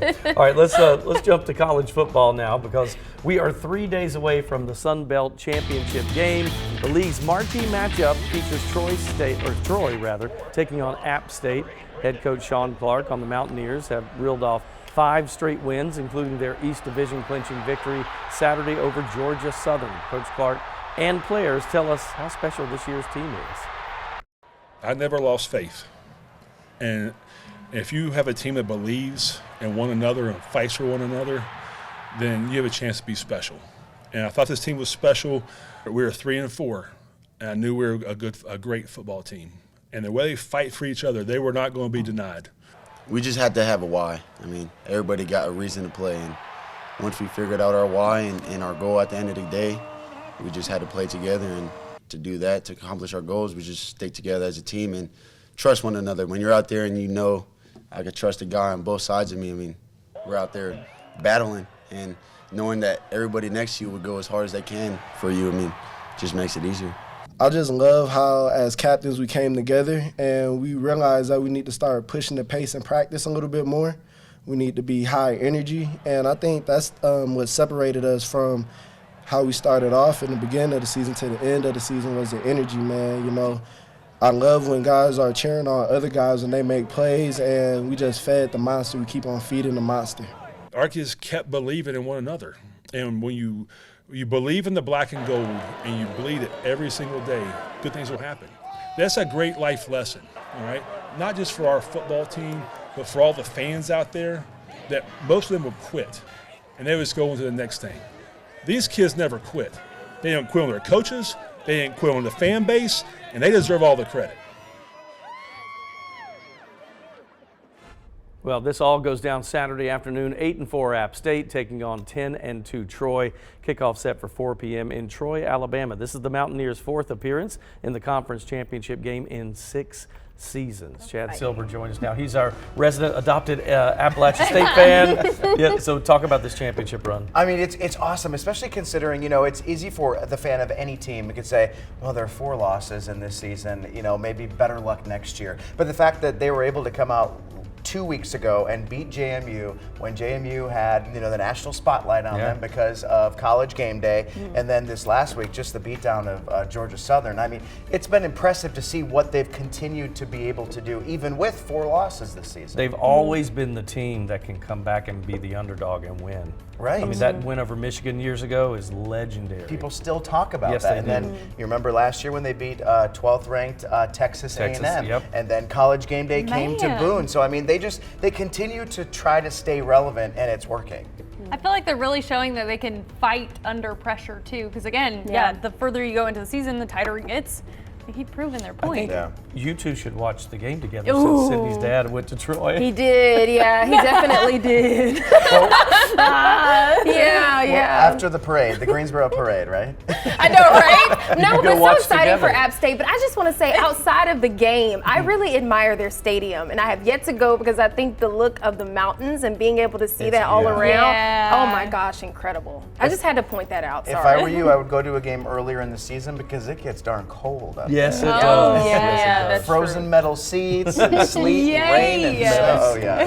All right, let's jump to college football now because we are 3 days away from the Sun Belt Championship game. The league's marquee matchup features Troy taking on App State. Head coach Sean Clark on the Mountaineers have reeled off 5 straight wins, including their East Division clinching victory Saturday over Georgia Southern. Coach Clark and players tell us how special this year's team is. I never lost faith. And if you have a team that believes in one another and fights for one another, then you have a chance to be special. And I thought this team was special. We were 3-4, and I knew we were a great football team. And the way they fight for each other, they were not going to be denied. We just had to have a why. I mean, everybody got a reason to play, and once we figured out our why and our goal at the end of the day, we just had to play together. And to do that, to accomplish our goals, we just stick together as a team and trust one another. When you're out there and you know I could trust a guy on both sides of me, I mean, we're out there battling and knowing that everybody next to you would go as hard as they can for you, I mean, just makes it easier. I just love how, as captains, we came together and we realized that we need to start pushing the pace in practice a little bit more. We need to be high energy, and I think that's what separated us from how we started off in the beginning of the season to the end of the season was the energy, man. You know, I love when guys are cheering on other guys and they make plays, and we just fed the monster. We keep on feeding the monster. Our kids kept believing in one another, and when you believe in the black and gold and you bleed it every single day, good things will happen. That's a great life lesson, all right? Not just for our football team, but for all the fans out there that most of them would quit, and they would just go on to the next thing. These kids never quit. They didn't quit on their coaches, they didn't quit on the fan base, and they deserve all the credit. Well, this all goes down Saturday afternoon, 8-4 App State taking on 10-2 Troy. Kickoff set for 4 p.m. in Troy, Alabama. This is the Mountaineers' 4th appearance in the conference championship game in 6 seasons. Chad Silver joins us now. He's our resident adopted Appalachian State fan. Yeah, so talk about this championship run. I mean, it's awesome, especially considering, you know, it's easy for the fan of any team. You could say, well, there are 4 losses in this season, you know, maybe better luck next year. But the fact that they were able to come out 2 weeks ago and beat JMU when JMU had, you know, the national spotlight on them because of College Game Day, and then this last week just the beatdown of Georgia Southern. I mean, it's been impressive to see what they've continued to be able to do even with 4 losses this season. They've always been the team that can come back and be the underdog and win. Right. I mean, that win over Michigan years ago is legendary. People still talk about Yes, that. they And do. then you remember last year when they beat 12th ranked Texas A&M. Yep. And then College Game Day came to Boone. So I mean, they continue to try to stay relevant, and it's working. I feel like they're really showing that they can fight under pressure too. Because again, the further you go into the season, the tighter it gets. They keep proving their point. I think you two should watch the game together since Sydney's dad went to Troy. He did, yeah. He definitely did. After the parade, the Greensboro parade, right? I know, right? No, go but so watch excited together. for App State. But I just want to say, outside of the game, I really admire their stadium. And I have yet to go because I think the look of the mountains and being able to see that all around, oh my gosh, incredible. I just had to point that out, sorry. If I were you, I would go to a game earlier in the season because it gets darn cold up Yes, it there. does. Yeah, Yes, it does. that's Frozen metal seats and sleet, Yay. rain, and snow. Oh, yeah.